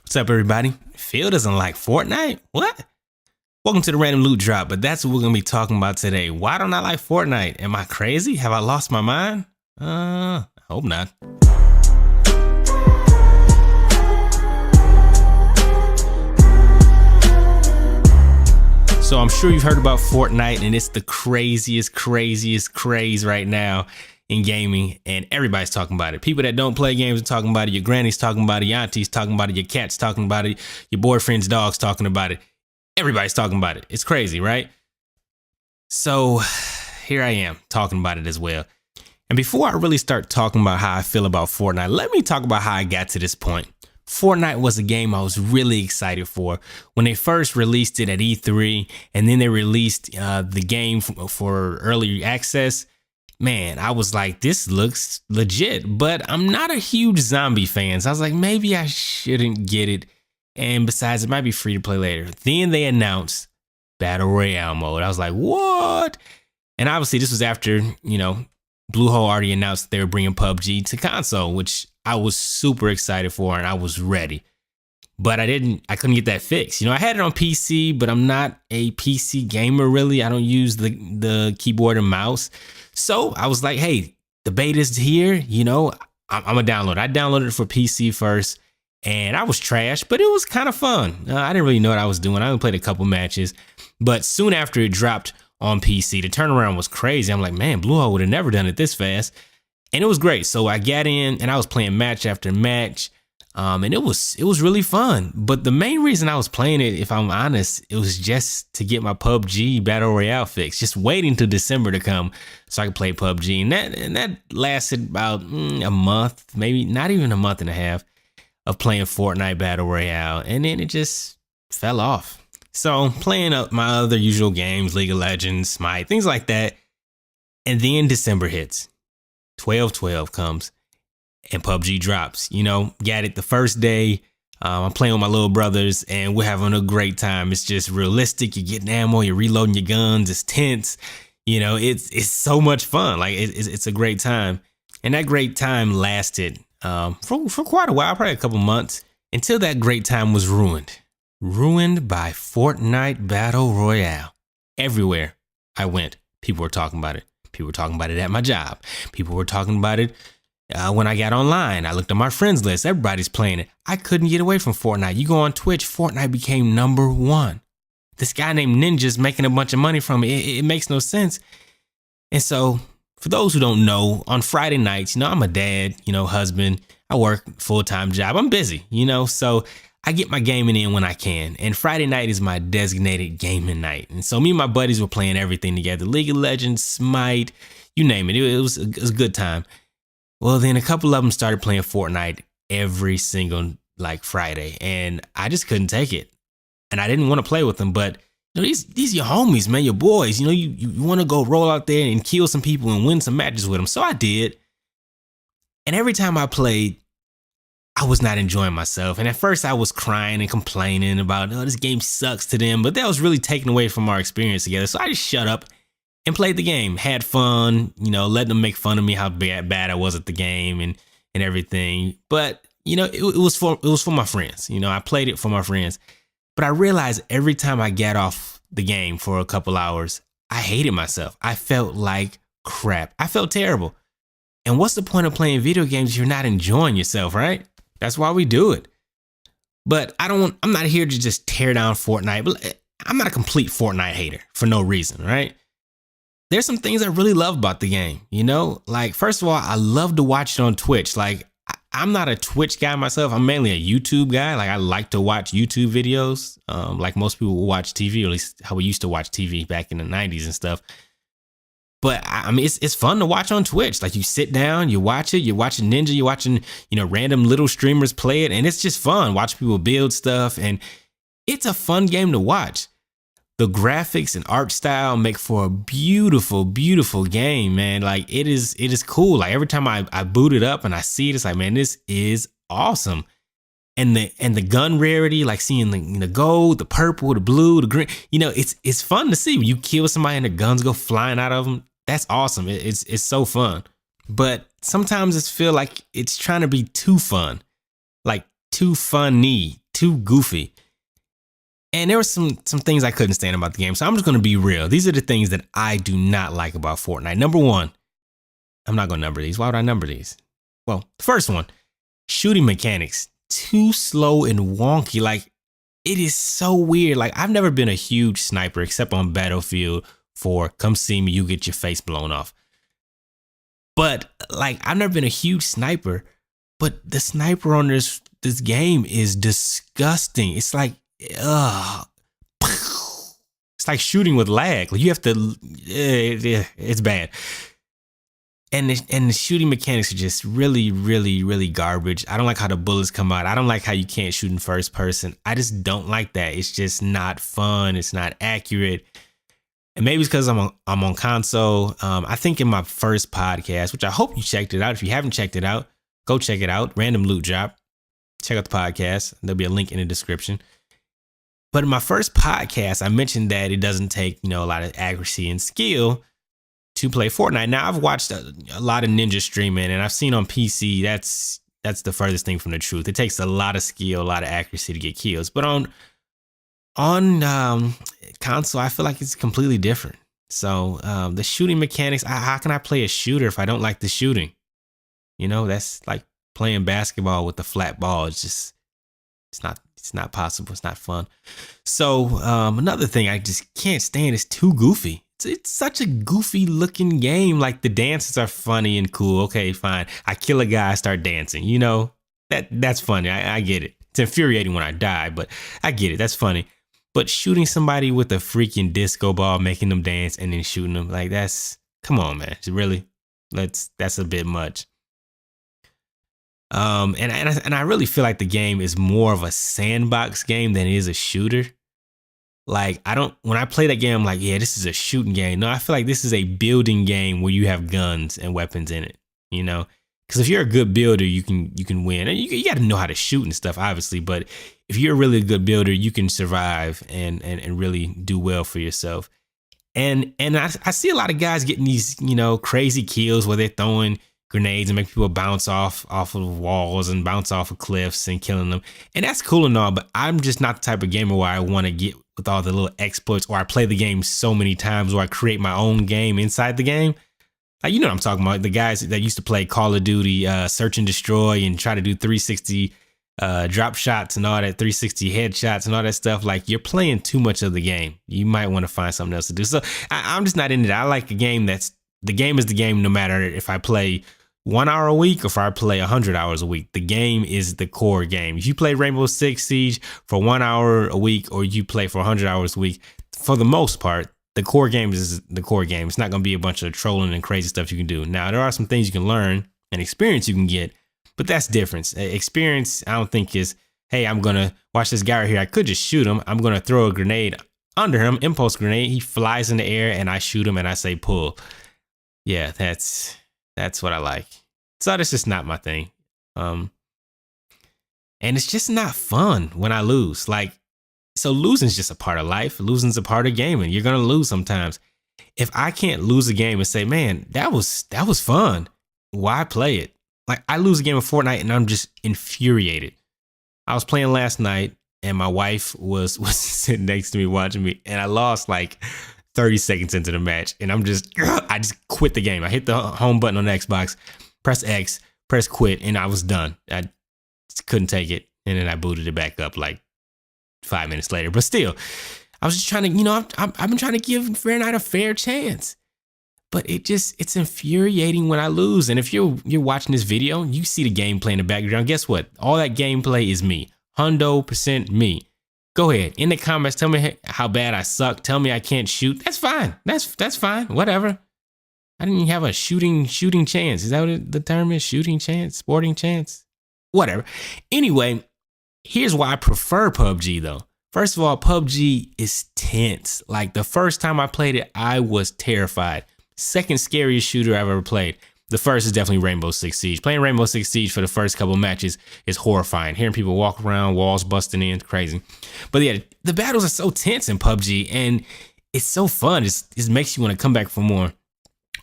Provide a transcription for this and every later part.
What's up, everybody? Phil doesn't like Fortnite? What? Welcome to the Random Loot Drop, but that's what we're going to be talking about today. Why don't I like Fortnite? Am I crazy? Have I lost my mind? I hope not. So I'm sure you've heard about Fortnite, and it's the craziest craze right now in gaming, and everybody's talking about it. People that don't play games are talking about it. Your granny's talking about it. Your auntie's talking about it. Your cat's talking about it. Your boyfriend's dog's talking about it. Everybody's talking about it. It's crazy, right? So here I am talking about it as well. And before I really start talking about how I feel about Fortnite, let me talk about how I got to this point. Fortnite was a game I was really excited for when they first released it at E3, and then they released the game for early access. Man, I was like, this looks legit, but I'm not a huge zombie fan. So I was like, maybe I shouldn't get it. And besides, it might be free to play later. Then they announced Battle Royale mode. I was like, what? And obviously this was after, Bluehole already announced they were bringing PUBG to console, which I was super excited for, and I was ready. But I couldn't get that fixed. I had it on PC, but I'm not a PC gamer really. I don't use the keyboard and mouse. So I was like, hey, the beta's here, I'm gonna download it. I downloaded it for PC first, and I was trash, but it was kind of fun. I didn't really know what I was doing. I only played a couple matches, but soon after it dropped on PC, the turnaround was crazy. I'm like, man, Bluehole would have never done it this fast. And it was great. So I got in and I was playing match after match. And it was really fun. But the main reason I was playing it, if I'm honest, it was just to get my PUBG Battle Royale fix. Just waiting till December to come so I could play PUBG. And that lasted about a month, maybe not even a month and a half of playing Fortnite Battle Royale. And then it just fell off. So playing up my other usual games, League of Legends, Smite, things like that. And then December hits. 12/12 comes. And PUBG drops, got it the first day. I'm playing with my little brothers and we're having a great time. It's just realistic. You're getting ammo, you're reloading your guns. It's tense. It's so much fun. Like it's a great time. And that great time lasted for quite a while, probably a couple months, until that great time was ruined. Ruined by Fortnite Battle Royale. Everywhere I went, people were talking about it. People were talking about it at my job. People were talking about it when I got online. I looked at my friends list. Everybody's playing it. I couldn't get away from Fortnite. You go on Twitch, Fortnite became #1. This guy named Ninja's making a bunch of money from it. It makes no sense. And so, for those who don't know, on Friday nights, I'm a dad, husband. I work full-time job. I'm busy, so I get my gaming in when I can. And Friday night is my designated gaming night. And so me and my buddies were playing everything together. League of Legends, Smite, you name it. It was a good time. Well, then a couple of them started playing Fortnite every single Friday, and I just couldn't take it. And I didn't want to play with them, but these your homies, man, your boys. You want to go roll out there and kill some people and win some matches with them. So I did. And every time I played, I was not enjoying myself. And at first I was crying and complaining about, this game sucks to them, but that was really taken away from our experience together. So I just shut up and played the game, had fun, letting them make fun of me how bad I was at the game and everything. But, it was for my friends. I played it for my friends. But I realized every time I got off the game for a couple hours, I hated myself. I felt like crap. I felt terrible. And what's the point of playing video games if you're not enjoying yourself, right? That's why we do it. But I'm not here to just tear down Fortnite. But I'm not a complete Fortnite hater for no reason, right? There's some things I really love about the game, first of all, I love to watch it on Twitch. I'm not a Twitch guy myself. I'm mainly a YouTube guy. I like to watch YouTube videos, like most people watch TV, or at least how we used to watch TV back in the 90s and stuff. But it's fun to watch on Twitch. You sit down, you watch it, you're watching Ninja, you're watching, random little streamers play it, and it's just fun. Watch people build stuff, and it's a fun game to watch. The graphics and art style make for a beautiful, beautiful game, man. It is cool. Every time I boot it up and I see it, it's like, man, this is awesome. And the gun rarity, seeing the gold, the purple, the blue, the green, it's fun to see when you kill somebody and the guns go flying out of them. That's awesome. It's so fun. But sometimes it's feel like it's trying to be too fun, too funny, too goofy. And there were some things I couldn't stand about the game. So I'm just going to be real. These are the things that I do not like about Fortnite. Number one, I'm not going to number these. Why would I number these? Well, the first one, shooting mechanics. Too slow and wonky. Like, it is so weird. Like, I've never been a huge sniper except on Battlefield 4. Come see me, you get your face blown off. But, like, I've never been a huge sniper. But the sniper on this game is disgusting. It's like, ugh. It's like shooting with lag. Like, you have to, it's bad. And the shooting mechanics are just really, really, really garbage. I don't like how the bullets come out. I don't like how you can't shoot in first person. I just don't like that. It's just not fun. It's not accurate. And maybe it's because I'm on console. I think in my first podcast, which I hope you checked it out. If you haven't checked it out, go check it out. Random Loot Drop. Check out the podcast. There'll be a link in the description. But in my first podcast, I mentioned that it doesn't take, a lot of accuracy and skill to play Fortnite. Now, I've watched a lot of ninja streaming, and I've seen on PC that's the furthest thing from the truth. It takes a lot of skill, a lot of accuracy to get kills. But on console, I feel like it's completely different. So the shooting mechanics, how can I play a shooter if I don't like the shooting? That's like playing basketball with the flat ball. It's not possible. It's not fun. So another thing I just can't stand is too goofy. It's such a goofy looking game. Like, the dances are funny and cool. Okay, fine. I kill a guy, I start dancing. That's funny. I get it. It's infuriating when I die, but I get it. That's funny. But shooting somebody with a freaking disco ball, making them dance, and then shooting them, like, come on, man. Really? That's a bit much. And I really feel like the game is more of a sandbox game than it is a shooter. Like, when I play that game, I'm like, yeah, this is a shooting game. No, I feel like this is a building game where you have guns and weapons in it, because if you're a good builder, you can win. And you got to know how to shoot and stuff, obviously. But if you're a really good builder, you can survive and really do well for yourself. And I see a lot of guys getting these, crazy kills where they're throwing grenades and make people bounce off of walls and bounce off of cliffs and killing them. And that's cool and all, but I'm just not the type of gamer where I want to get with all the little exploits, or I play the game so many times, or I create my own game inside the game. Like, what I'm talking about, the guys that used to play Call of Duty, search and destroy, and try to do 360 drop shots and all that, 360 headshots and all that stuff. Like, you're playing too much of the game. You might want to find something else to do. So I'm just not into that. I like a game the game is the game, no matter if I play 1 hour a week or if I play 100 hours a week. The game is the core game. If you play Rainbow Six Siege for 1 hour a week, or you play for 100 hours a week, for the most part, the core game is the core game. It's not going to be a bunch of trolling and crazy stuff you can do. Now, there are some things you can learn and experience you can get, but that's different. Experience, I don't think, is, hey, I'm going to watch this guy right here. I could just shoot him. I'm going to throw a grenade under him, impulse grenade. He flies in the air and I shoot him and I say pull. Yeah, that's what I like. So that's just not my thing. And it's just not fun when I lose. Like, so losing's just a part of life. Losing's a part of gaming. You're going to lose sometimes. If I can't lose a game and say, man, that was fun, why play it? Like, I lose a game of Fortnite and I'm just infuriated. I was playing last night and my wife was sitting next to me watching me, and I lost like 30 seconds into the match, and I just quit the game. I hit the home button on the Xbox, press X, press quit, and I was done. I just couldn't take it, and then I booted it back up like 5 minutes later. But still, I was just trying to, I've been trying to give Fortnite a fair chance. But it's infuriating when I lose. And if you're watching this video, you see the gameplay in the background. Guess what? All that gameplay is me. 100% me. Go ahead in the comments. Tell me how bad I suck. Tell me I can't shoot. That's fine. That's fine. Whatever. I didn't even have a shooting chance. Is that what the term is? Shooting chance? Sporting chance? Whatever. Anyway, here's why I prefer PUBG though. First of all, PUBG is tense. Like, the first time I played it, I was terrified. Second scariest shooter I've ever played. The first is definitely Rainbow Six Siege. Playing Rainbow Six Siege for the first couple of matches is horrifying. Hearing people walk around, walls busting in, crazy. But yeah, the battles are so tense in PUBG, and it's so fun. It makes you want to come back for more.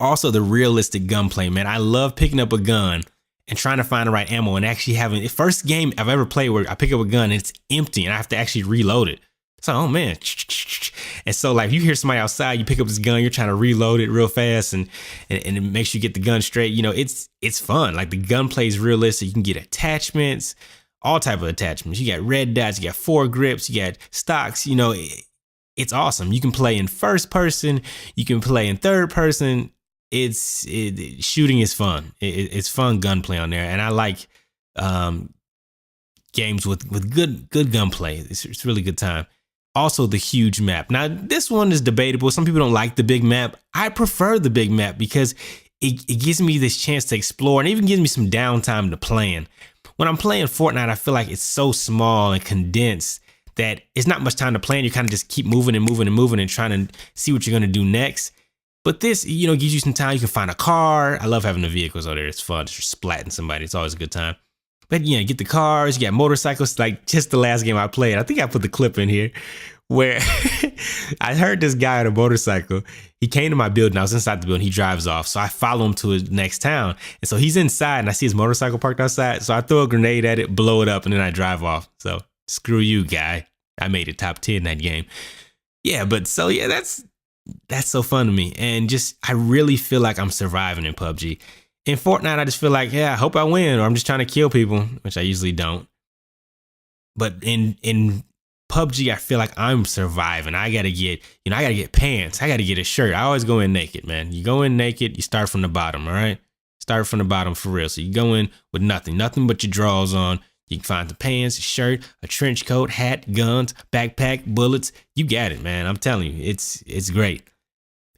Also, the realistic gunplay, man. I love picking up a gun and trying to find the right ammo and actually having the first game I've ever played where I pick up a gun and it's empty and I have to actually reload it. So, oh man. And so like you hear somebody outside, you pick up this gun, you're trying to reload it real fast and it makes you get the gun straight. You know, it's fun. Like the gunplay is realistic. You can get attachments, all type of attachments. You got red dots, you got foregrips, you got stocks, you know, it's awesome. You can play in first person, you can play in third person. Shooting is fun. It's fun gunplay on there. And I like games with good gunplay. It's really good time. Also, the huge map. Now, this one is debatable. Some people don't like the big map. I prefer the big map because it gives me this chance to explore and even gives me some downtime to plan. When I'm playing Fortnite, I feel like it's so small and condensed that it's not much time to plan. You kind of just keep moving and moving and moving and trying to see what you're going to do next. But this, you know, gives you some time. You can find a car. I love having the vehicles out there. It's fun. Just splatting somebody. It's always a good time. But, you know, get the cars. You got motorcycles. Like just the last game I played. I think I put the clip in here where I heard this guy on a motorcycle. He came to my building. I was inside the building. He drives off. So I follow him to his next town. And so he's inside and I see his motorcycle parked outside. So I throw a grenade at it, blow it up, and then I drive off. So screw you, guy. I made it top 10 that game. Yeah, but so yeah, that's so fun to me. And just, I really feel like I'm surviving in PUBG. In Fortnite, I just feel like, yeah, I hope I win, or I'm just trying to kill people, which I usually don't. But in PUBG, I feel like I'm surviving. I gotta get pants. I gotta get a shirt. I always go in naked, man. You go in naked, you start from the bottom, all right? Start from the bottom for real. So you go in with nothing but your drawers on. You can find the pants, a shirt, a trench coat, hat, guns, backpack, bullets. You got it, man. I'm telling you, it's great.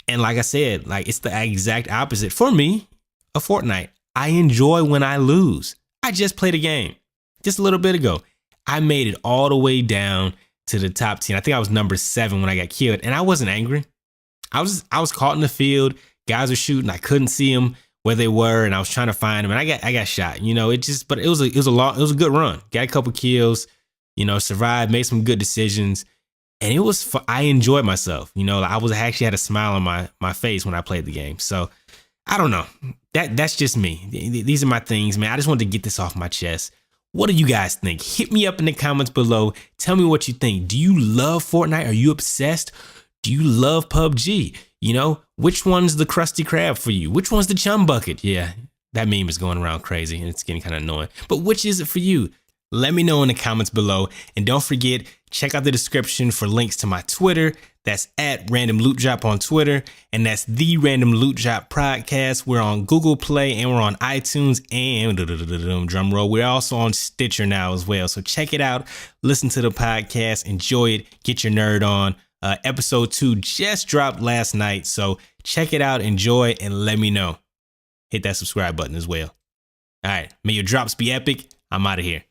And like I said, like it's the exact opposite for me of Fortnite. I enjoy when I lose. I just played a game just a little bit ago. I made it all the way down to the top 10. I think I was number 7 when I got killed, and I wasn't angry. I was caught in the field. Guys were shooting. I couldn't see them where they were, and I was trying to find them, and I got shot. You know, but it was a good run. Got a couple kills. You know, survived, made some good decisions, and it was fun. I enjoyed myself. You know, I actually had a smile on my face when I played the game. So I don't know. That's just me. These are my things, man. I just wanted to get this off my chest. What do you guys think? Hit me up in the comments below. Tell me what you think. Do you love Fortnite? Are you obsessed? Do you love PUBG? You know, which one's the Krusty Krab for you? Which one's the Chum Bucket? Yeah, that meme is going around crazy and it's getting kind of annoying. But which is it for you? Let me know in the comments below. And don't forget, check out the description for links to my Twitter. That's at Random Loot Drop on Twitter. And that's the Random Loot Drop podcast. We're on Google Play and we're on iTunes and drum roll. We're also on Stitcher now as well. So check it out. Listen to the podcast. Enjoy it. Get your nerd on. Episode 2 just dropped last night. So check it out. Enjoy and let me know. Hit that subscribe button as well. All right. May your drops be epic. I'm out of here.